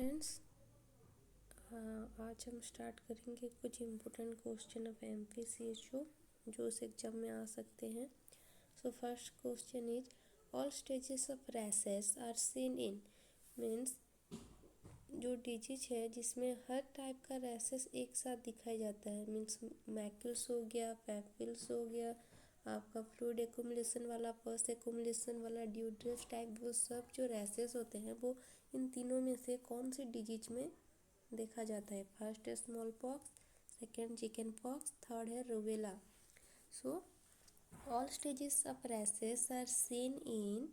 Friends, आज हम start करेंगे कुछ इम्पोर्टेंट क्वेश्चन ऑफ MPCHO जो उस एग्जाम में आ सकते हैं। So first question is all stages of rashes are seen in means जो डिजीज है जिसमें हर टाइप का रैशेस एक साथ दिखाई जाता है। मीन्स मैक्यूल्स हो गया, पैपिल्स हो गया, आपका फ्लूइड एक्युमुलेशन वाला, पस एक्युमुलेशन वाला, ड्यूड्रेस टाइप, वो सब जो रैशेस होते हैं वो इन तीनों में से कौन सी डिजीज में देखा जाता है। फर्स्ट है small pox, second chicken pox, third है rubella. So all stages of rashes are seen in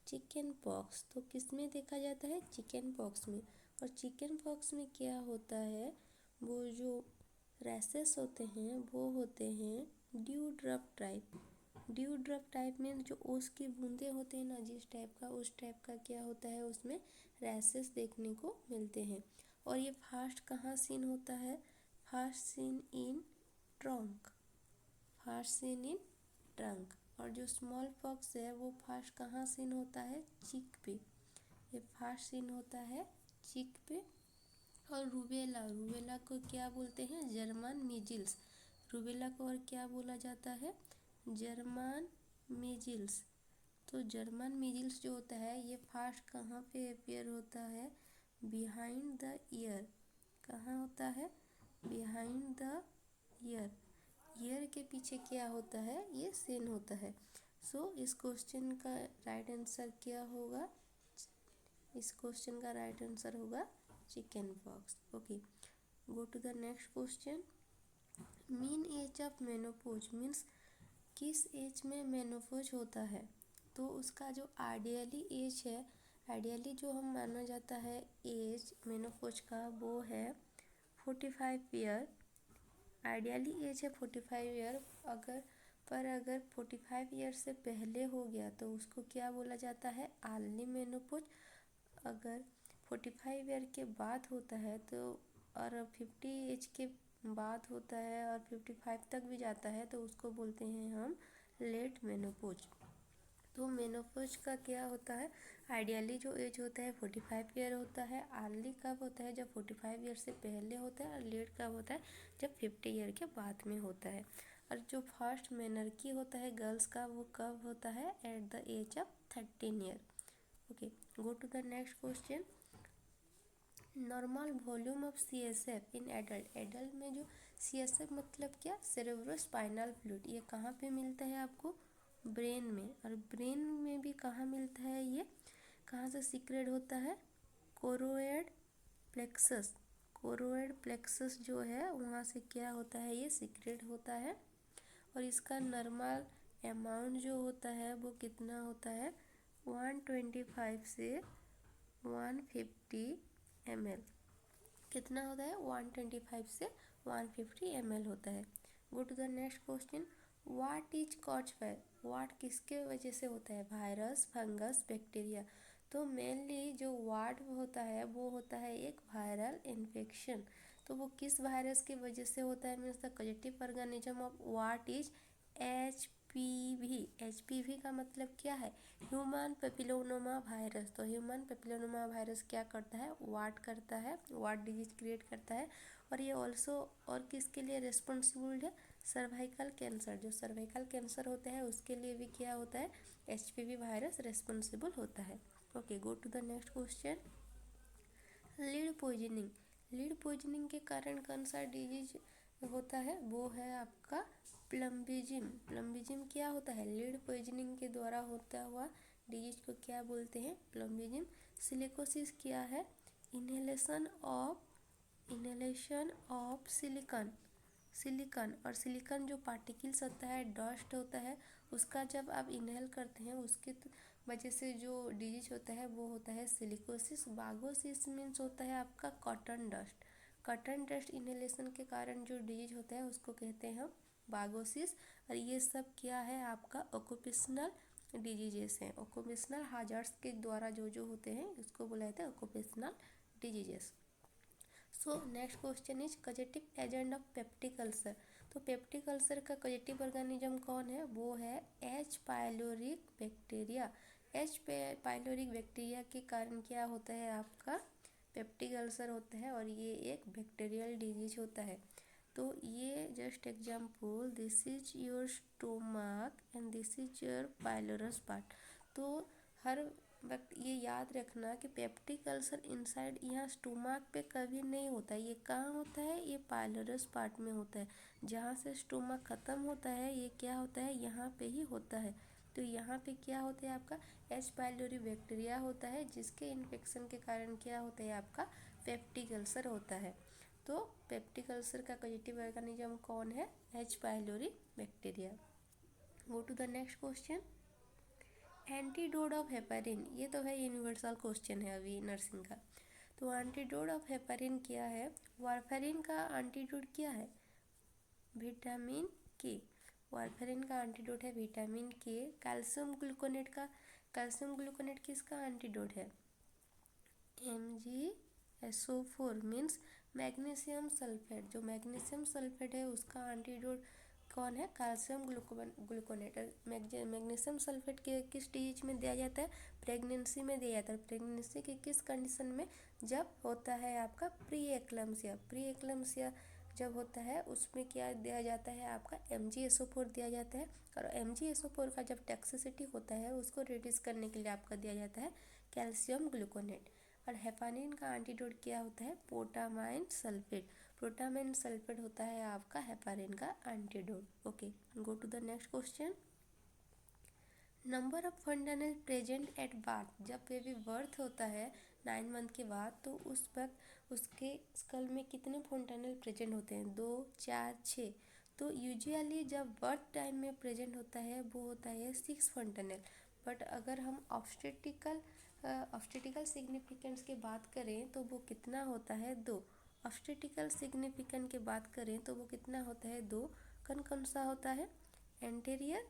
chicken pox. तो किस में देखा जाता है? चिकन पॉक्स में। और चिकन पॉक्स में क्या होता है, वो जो रैशेस होते हैं वो होते हैं dew drop type. Dew drop type में जो ओस की बूंदे होते हैं ना, जिस टाइप का, उस टाइप का क्या होता है, उसमें रैशेस देखने को मिलते हैं। और ये फास्ट कहाँ सीन होता है? Fast seen in trunk, fast seen in trunk. और जो स्मॉल पॉक्स है वो फास्ट कहाँ सीन होता है? चीक पे। ये फास्ट सीन होता है चीक पे। और रूबेला, रूबेला को क्या बोलते हैं? जर्मन मीजिल्स। रूबेला को और क्या बोला जाता है? जर्मन मीजिल्स। तो जर्मन मीजिल्स जो होता है ये फास्ट कहाँ पे अपेयर होता है? Behind the year. कहाँ होता है? Behind the year. ईयर के पीछे क्या होता है? ये सीन होता है। सो इस क्वेश्चन का राइट आंसर क्या होगा? इस क्वेश्चन का राइट आंसर होगा chicken pox. Okay, go to the next question. Mean age of menopause means किस एज में मेनोपॉज होता है? तो उसका जो आइडियली एज है, आइडियली जो हम माना जाता है एज मेनोपॉज का, वो है 45 ईयर। आइडियली एज है 45 ईयर। अगर 45 ईयर से पहले हो गया तो उसको क्या बोला जाता है? Early menopause. अगर 45 ईयर के बाद होता है तो, और 50 एज के बाद होता है और 55 तक भी जाता है तो उसको बोलते हैं हम लेट मेनोपॉज। तो मेनोपॉज का क्या होता है? आइडियली जो एज होता है 45 ईयर होता है। अर्ली कब होता है? जब 45 ईयर से पहले होता है। और लेट कब होता है? जब 50 ईयर के बाद में होता है। और जो फर्स्ट मेनर्की होता है गर्ल्स का, वो कब होता है? At the age of 13 year. Okay, go to the next question. Normal volume of CSF in adult. Adult में जो CSF मतलब क्या? Cerebrospinal fluid. ये कहाँ पे मिलता है आपको? ब्रेन में। और ब्रेन में भी कहाँ मिलता है? ये कहाँ से सीक्रेट होता है? Choroid plexus. कोरोइड प्लेक्सस जो है वहाँ से क्या होता है? ये सीक्रेट होता है। और इसका नॉर्मल अमाउंट जो होता है वो कितना होता है? 125 से 150 ml। कितना होता है? 125 से 150 ml होता है। Go to the next question. What is cause by? What किसके वजह से होता है? Virus, fungus, bacteria. तो मेनली जो वाट होता है वो होता है एक वायरल इन्फेक्शन। तो वो किस वायरस की वजह से होता है? Means the positive organism of what is HPV। HPV का मतलब क्या है? Human papilloma virus. तो ह्यूमन पेपिलोमा वायरस क्या करता है? वाट करता है, वाट डिजीज क्रिएट करता है। और ये ऑल्सो और किसके लिए रिस्पॉन्सिबल है? Cervical cancer. जो सर्वाइकल कैंसर होता है उसके लिए भी क्या होता है? HPV वायरस रिस्पॉन्सिबल होता है। Okay, go to the next question. Lead poisoning. Lead poisoning के कारण कौन सा डिजीज होता है? वो है आपका प्लम्बिज्म। प्लम्बिज्म क्या होता है? लीड पॉइजनिंग के द्वारा होता हुआ डिजीज को क्या बोलते हैं? प्लम्बिज्म। सिलिकोसिस क्या है? Inhalation of silicon. सिलिकॉन और सिलिकॉन जो पार्टिकल्स होता है, डस्ट होता है, उसका जब आप इनहेल करते हैं उसके वजह से जो डिजीज होता है वो होता है सिलिकोसिस। बागोसिस मीन्स होता है आपका cotton dust. Cotton dust inhalation के कारण जो डिजीज होता है उसको कहते हैं हम बागोसिस। और ये सब क्या है? आपका ऑक्यूपेशनल डिजीजेस हैं। ऑक्यूपेशनल हाजर्ड्स के द्वारा जो होते हैं उसको बोला जाता है occupational diseases. So next question is causative agent of peptic ulcer. तो पेप्टिक अल्सर का कॉजेटिव ऑर्गेनिज्म कौन है? वो है H. Pyloric bacteria. H. Pyloric bacteria के कारण क्या होता है आपका पेप्टिक अल्सर होता है और ये एक बैक्टीरियल डिजीज होता है। तो ये just example, this is your stomach and this is your pylorus part. तो हर वक्त ये याद रखना कि पेप्टिक अल्सर इनसाइड यहाँ स्टोमक पे कभी नहीं होता है। ये कहाँ होता है? ये पाइलोरस पार्ट में होता है। जहाँ से स्टोमक ख़त्म होता है ये क्या होता है? यहाँ पे ही होता है। तो यहाँ पे क्या होता है आपका? एच पाइलोरी बैक्टीरिया होता है, जिसके इन्फेक्शन के कारण क्या होता है आपका? पेप्टिक अल्सर होता है। तो पेप्टिक अल्सर का पॉजिटिव ऑर्गेनिज्म कौन है? H pylori bacteria. Go to the next question. Antidote of heparin, ये तो है यूनिवर्सल क्वेश्चन है अभी नर्सिंग का। तो एंटीडोट ऑफ हेपेरिन क्या है? वारफेरिन का एंटीडोट क्या है? विटामिन के। वारफेरिन का एंटीडोट है विटामिन के। कैल्शियम ग्लूकोनेट किसका एंटीडोट है? MgSO4 means magnesium sulphate. जो मैग्नीशियम सल्फेट है उसका एंटीडोट कौन है? Calcium gluconate. मैग्नीशियम सल्फेट के किस स्टेज में दिया जाता है? प्रेगनेंसी में दिया जाता है। प्रेगनेंसी के किस कंडीशन में? जब होता है आपका प्री एक्लम्सिया जब होता है उसमें क्या दिया जाता है आपका? MgSO4 दिया जाता है। और MgSO4 का जब टॉक्सिसिटी होता है उसको रिड्यूस करने के लिए आपका दिया जाता है कैल्शियम ग्लूकोनेट। और हेपारिन का एंटीडोट क्या होता है? पोटामाइन सल्फेट। पोटामाइन सल्फेट होता है आपका हेपारिन का antidote. Okay, go to the next question. Number of fontanel present at birth, जब बेबी बर्थ होता है 9 मंथ के बाद, तो उस वक्त उसके स्कल में कितने फंडानल प्रेजेंट होते हैं? 2, 4, 6। तो यूजुअली जब बर्थ टाइम में प्रेजेंट होता है वो होता है 6 फंडानल। बट अगर हम ऑब्स्टेटिकल सिग्निफिकेंस की बात करें तो वो कितना होता है? 2। ऑब्स्टेटिकल सिग्निफिकेंस की बात करें तो वो कितना होता है? 2। कौन सा होता है? Anterior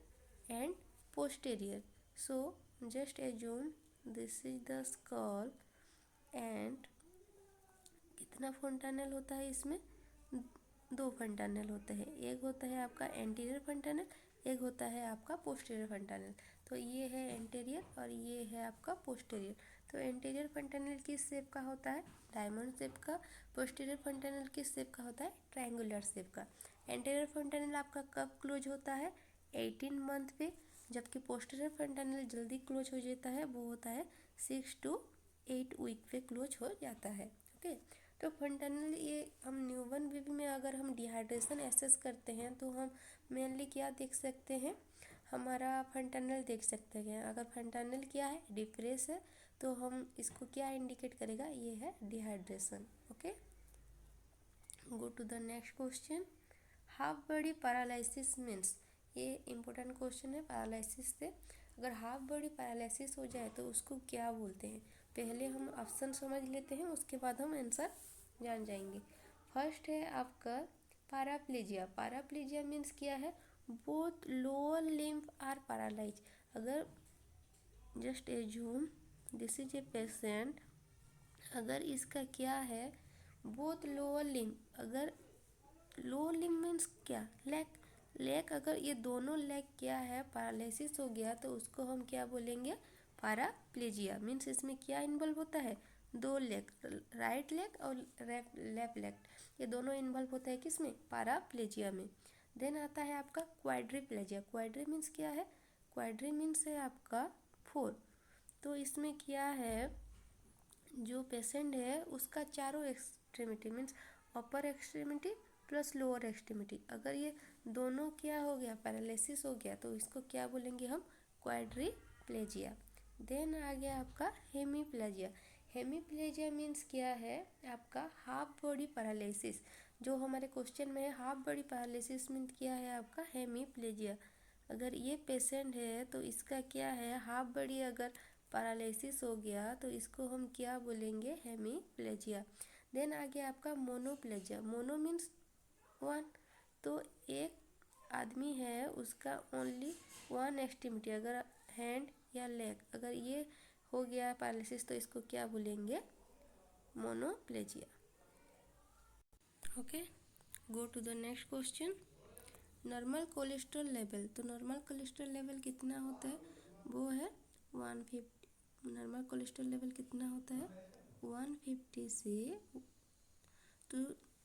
and posterior. So just assume this is the skull and कितना फंटानल होता है इसमें? 2 फंटानल होते हैं। एक होता है आपका एंटीरियर फंटानल, एक होता है आपका पोस्टीरियर फंटानल। तो ये है एंटीरियर और ये है आपका पोस्टीरियर। तो एंटीरियर फंटानल किस शेप का होता है? डायमंड शेप का। पोस्टीरियर फंटानल किस शेप का होता है? ट्रायंगुलर शेप का। एंटीरियर फंटानल आपका कब क्लोज होता है? 18 मंथ पे। जबकि पोस्टीरियर फंटानल जल्दी क्लोज हो जाता है, वो होता है 6 to 8 वीक पे क्लोज हो जाता है। ओके, तो फंटानल ये हम न्यूबॉर्न बेबी में अगर हम डिहाइड्रेशन एसेस करते हैं तो हम मेनली क्या देख सकते हैं? हमारा फंटानल देख सकते हैं। अगर फंटानल क्या है? डिप्रेस है, तो हम इसको क्या इंडिकेट करेगा? ये है dehydration. Okay, go to the next question. Half body paralysis means, ये इम्पोर्टेंट क्वेश्चन है पैरालिसिस से। अगर हाफ बॉडी पैरालिसिस हो जाए तो उसको क्या बोलते हैं? पहले हम ऑप्शन समझ लेते हैं, उसके बाद हम आंसर जान जाएंगे। फर्स्ट है आपका पैराप्लेजिया। पैराप्लेजिया मीन्स क्या है? Both lower limb are paralyse. अगर just assume this is a patient, अगर इसका क्या है? Both lower limb. अगर लोअर लिम्ब मीन्स क्या? लेग अगर ये दोनों लेग क्या है? पैरालिसिस हो गया तो उसको हम क्या बोलेंगे? पैराप्लेजिया। मीन्स इसमें क्या इन्वॉल्व होता है? 2 लेग, राइट लेग और लेफ्ट लेग, ये दोनों इन्वॉल्व होता है किसमें? पैराप्लेजिया में। देन आता है आपका क्वाड्रिप्लेजिया। क्वाड्री मीन्स क्या है? क्वाड्री मीन्स है आपका 4। तो इसमें क्या है? जो पेशेंट है उसका चारों एक्सट्रीमिटी मीन्स अपर एक्सट्रीमिटी प्लस लोअर एक्सट्रीमिटी, अगर ये दोनों क्या हो गया? पैरालिसिस हो गया, तो इसको क्या बोलेंगे हम? क्वाड्रिप्लेजिया। देन आ गया आपका हेमीप्लेजिया। हेमीप्लेजिया मीन्स क्या है? आपका हाफ बॉडी पैरालिसिस। जो हमारे क्वेश्चन में है हाफ बॉडी पैरालिसिस मीन्स क्या है आपका? हेमीप्लेजिया। अगर ये पेशेंट है तो इसका क्या है? हाफ बॉडी अगर पैरालिसिस हो गया तो इसको हम क्या बोलेंगे? हेमीप्लेजिया। देन आ गया आपका मोनोप्लेजिया। Mono means 1। तो एक आदमी है उसका ओनली 1 एक्सट्रीमिटी, अगर हैंड या लेग, अगर ये हो गया पैरालिसिस तो इसको क्या बोलेंगे? Monoplegia. Okay, go to the next question. Normal cholesterol level. तो नॉर्मल कोलेस्ट्रॉल लेवल कितना होता है? वो है 150। नॉर्मल कोलेस्ट्रॉल लेवल कितना होता है? 150 से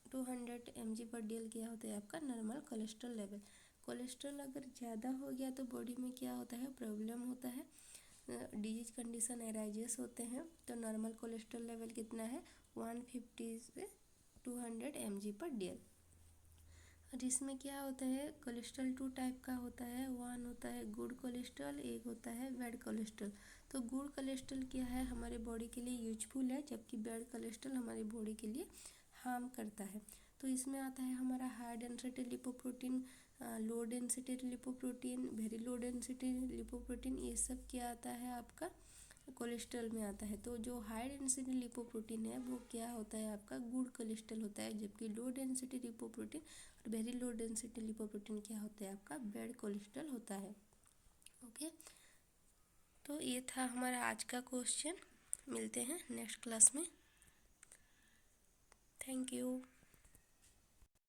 200 mg/dl क्या होता है आपका नॉर्मल कोलेस्ट्रॉल लेवल। कोलेस्ट्रॉल अगर ज़्यादा हो गया तो बॉडी में क्या होता है, प्रॉब्लम होता है, डिजीज कंडीशन एराइजेस होते हैं। तो नॉर्मल कोलेस्ट्रॉल लेवल कितना है, 150 से 200 mg/dl। और इसमें क्या होता है, कोलेस्ट्रॉल 2 टाइप का होता है। वन होता है गुड कोलेस्ट्रॉल, एक होता है बैड कोलेस्ट्रॉल। तो गुड कोलेस्ट्रॉल क्या है, हमारे बॉडी के लिए यूजफुल है, जबकि बैड कोलेस्ट्रॉल हमारी बॉडी के लिए हार्म करता है। तो इसमें आता है हमारा high density lipoprotein, low density lipoprotein, very low density lipoprotein, ये सब क्या आता है आपका कोलेस्ट्रॉल में आता है। तो जो हाई डेंसिटी लिपोप्रोटीन है वो क्या होता है आपका गुड कोलेस्ट्रॉल होता है, जबकि लो डेंसिटी लिपोप्रोटीन और वेरी लो डेंसिटी लिपोप्रोटीन क्या होता है आपका बैड कोलेस्ट्रॉल होता है। ओके, तो ये था हमारा आज का क्वेश्चन। मिलते हैं नेक्स्ट क्लास में। Thank you.